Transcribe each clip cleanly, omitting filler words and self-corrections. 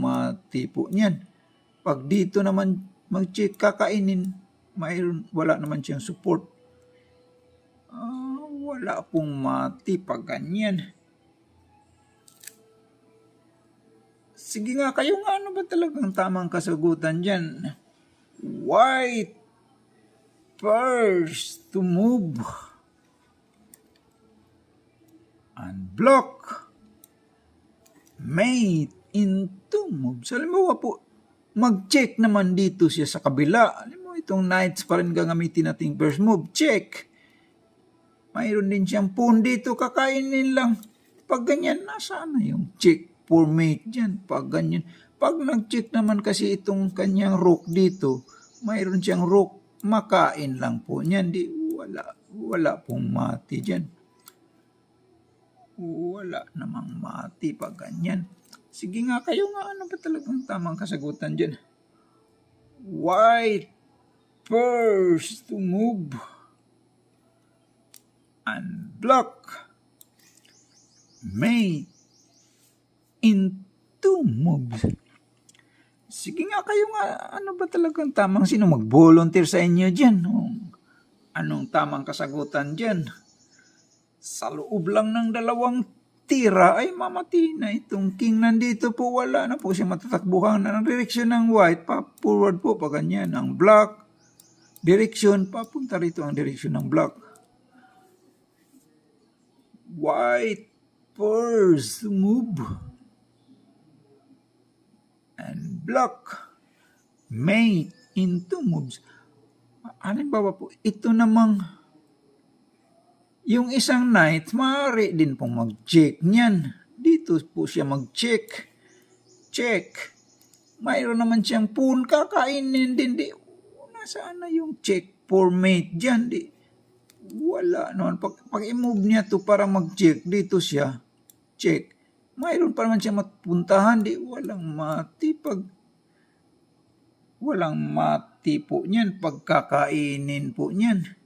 mati po niyan. Pag dito naman mag-check kakainin, wala naman siyang support. Wala pong mati pag ganyan. Sige nga, kayo nga, ano ba talagang tamang kasagutan dyan? White first to move. Unblock. Mate into move. So, halimbawa po, mag-check naman dito siya sa kabila. Alam mo, itong knights pa rin gagamitin nating first move. Check. Mayroon din siyang pawn dito, kakainin lang. Pag ganyan, nasaan na yung check for mate dyan? Pag ganyan. Pag nag-check naman kasi itong kanyang rook dito, mayroon siyang rook, makain lang po niyan. Di, wala pong mati dyan. Wala namang mati pag ganyan. Sige nga, kayo nga, ano ba talagang tamang kasagutan dyan? White first to move. Unblock. Mate into moves. Sige nga, kayo nga, ano ba talagang tamang, sino mag-volunteer sa inyo dyan? Anong tamang kasagutan dyan? Sa loob lang ng 2 tira ay mamati na itong king nandito po, wala na po siya matatakbuhan na ng direksyon ng white, pa-forward po pa ganyan. Ang black, direksyon, papunta rito ang direksyon ng black. White first move. And block. Mate into moves. Halimbawa po, ito namang yung isang knight, maaari din pong mag-check niyan. Dito po siya mag-check. Check. Mayroon naman siyang pawn, kakainin din. Di, nasaan na yung check for mate dyan? Di, wala naman. Pag i-move niya to para mag-check, dito siya, check. Mayroon pa naman siya mapuntahan, di walang mati. Walang mati po niyan, pagkakainin po niyan.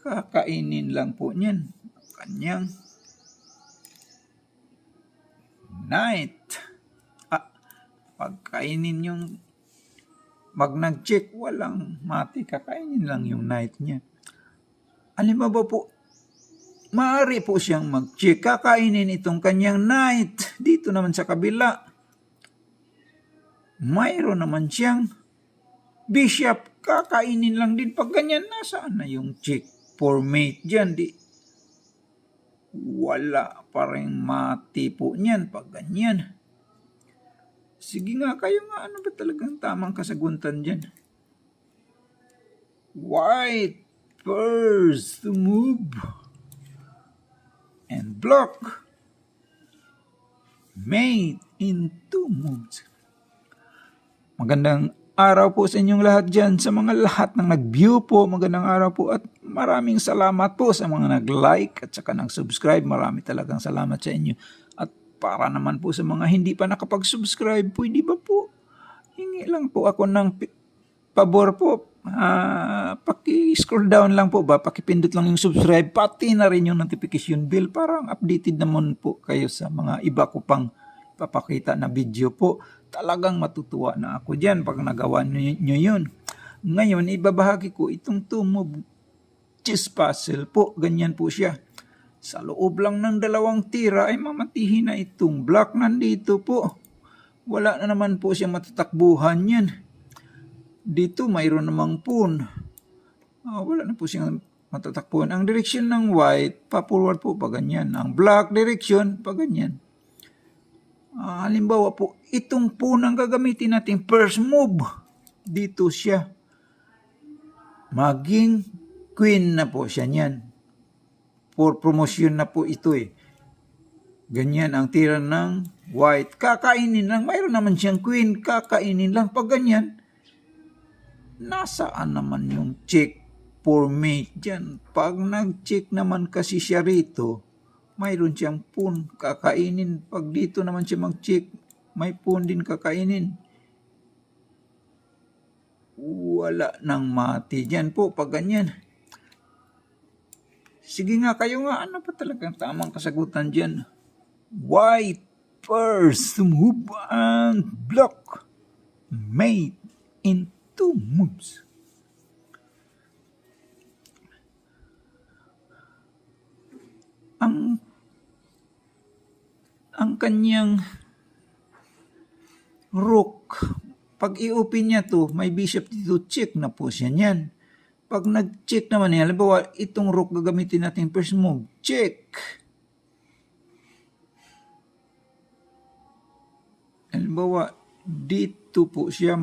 Kakainin lang po niyan. Kanyang knight. Pagkainin yung nag-check, walang mati. Kakainin lang yung knight niya. Halimbawa po, maaari po siyang mag-check. Kakainin itong kanyang knight. Dito naman sa kabila, mayroon naman siyang bishop. Kakainin lang din. Pag ganyan, nasaan na yung check for mate dyan? Di, wala pa rin mati po niyan. Pag ganyan. Sige nga, kayo nga, ano ba talagang tamang kasaguntan dyan? White first to move. And block. Mate into moves. Magandang araw po sa inyong lahat dyan. Sa mga lahat ng nag-view po, magandang araw po at maraming salamat po sa mga nag-like at saka nag-subscribe. Marami talagang salamat sa inyo. At para naman po sa mga hindi pa nakapag-subscribe, pwede ba po? Hingi lang po ako ng pabor po. Paki-scroll down lang po ba? Pakipindot lang yung subscribe. Pati na rin yung notification bell. Parang updated naman po kayo sa mga iba ko pang papakita na video po. Talagang matutuwa na ako dyan pag nagawa nyo yun. Ngayon, ibabahagi ko itong two-move chess puzzle po. Ganyan po siya. Sa loob lang ng 2 tira ay mamatihin na itong black nandito po. Wala na naman po siya matatakbuhan yan. Dito mayroon namang pawn. Wala na po siyang matatakbuhan. Ang direksyon ng white, pa-forward po pa ganyan. Ang black direksyon, pa ganyan. Halimbawa po, itong pawn ang gagamitin natin first move. Dito siya. Maging queen na po siya niyan. For promotion na po ito eh. Ganyan ang tira ng white. Kakainin lang. Mayroon naman siyang queen. Kakainin lang. Pag ganyan, nasaan naman yung check for mate dyan? Pag nag-check naman kasi siya rito, mayroon siyang pawn, kakainin. Pag dito naman siya mag-check, may pawn din kakainin. Wala nang mati dyan po pag ganyan. Sige nga, kayo nga, ano pa talagang tamang kasagutan dyan? White first to move and block mate in 2 moves. Ang kanyang rook, pag i-open niya to, may bishop dito, check na po siya niyan. Pag nag-check naman niya, halimbawa, itong rook gagamitin natin first move, check. Halimbawa, dito po siya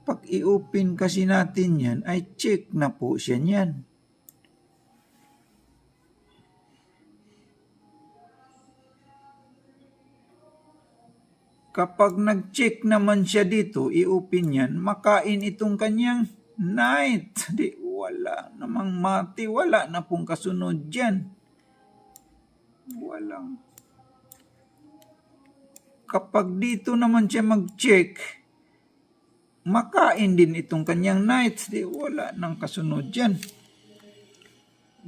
pag i-open kasi natin yan, ay check na po siya niyan. Kapag nag-check naman siya dito, i-open yan, makain itong kanyang knight. Di, wala namang mati, wala na pong kasunod dyan. Walang. Kapag dito naman siya mag-check, makain din itong kanyang knight. Di, wala nang kasunod dyan.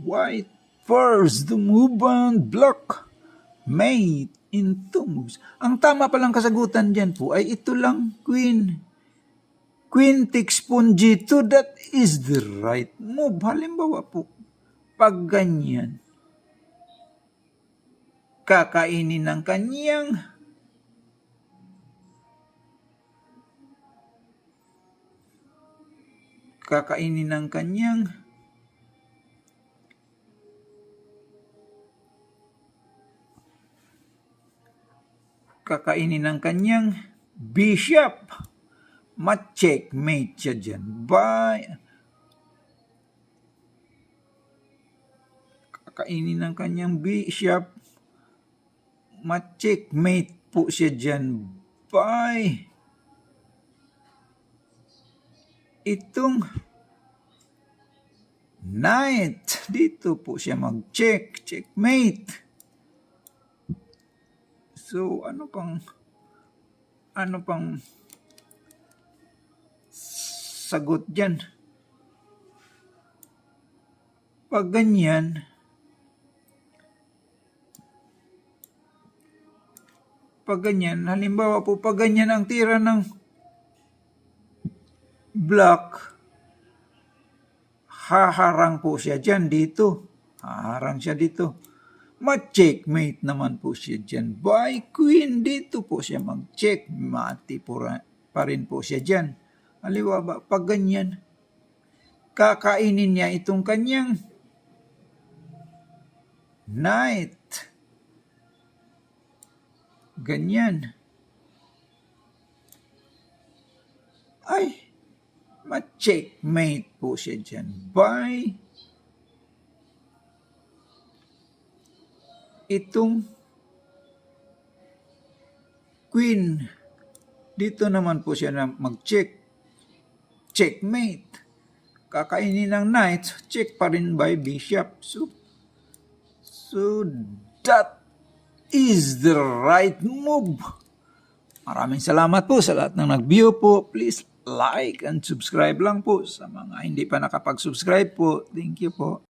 White first to move and block mate in 2 moves. Ang tama palang kasagutan dyan po ay ito lang, queen. Queen takes pawn g2, that is the right move. Halimbawa po, pag ganyan, kakainin ng kanyang bishop. Ma-checkmate siya dyan. Kakainin ng kanyang bishop. Ma-checkmate po siya dyan. Itong knight. Dito po siya mag-check. Checkmate. So, ano pang sagot dyan? Pag ganyan, halimbawa po, pag ganyan ang tira ng black, haharang po siya dyan dito. Haharang siya dito. Ma-checkmate naman po siya dyan. By queen, dito po siya mag-check. Mati pa rin po siya dyan. Halimbawa, pag ganyan, kakainin niya itong kanyang knight. Ganyan. Ay, ma-checkmate po siya dyan. By itong queen. Dito naman po siya na mag-check. Checkmate. Kakainin ng knight, check pa rin by bishop. So that is the right move. Maraming salamat po sa lahat ng nag-view po. Please like and subscribe lang po sa mga hindi pa nakapag-subscribe po. Thank you po.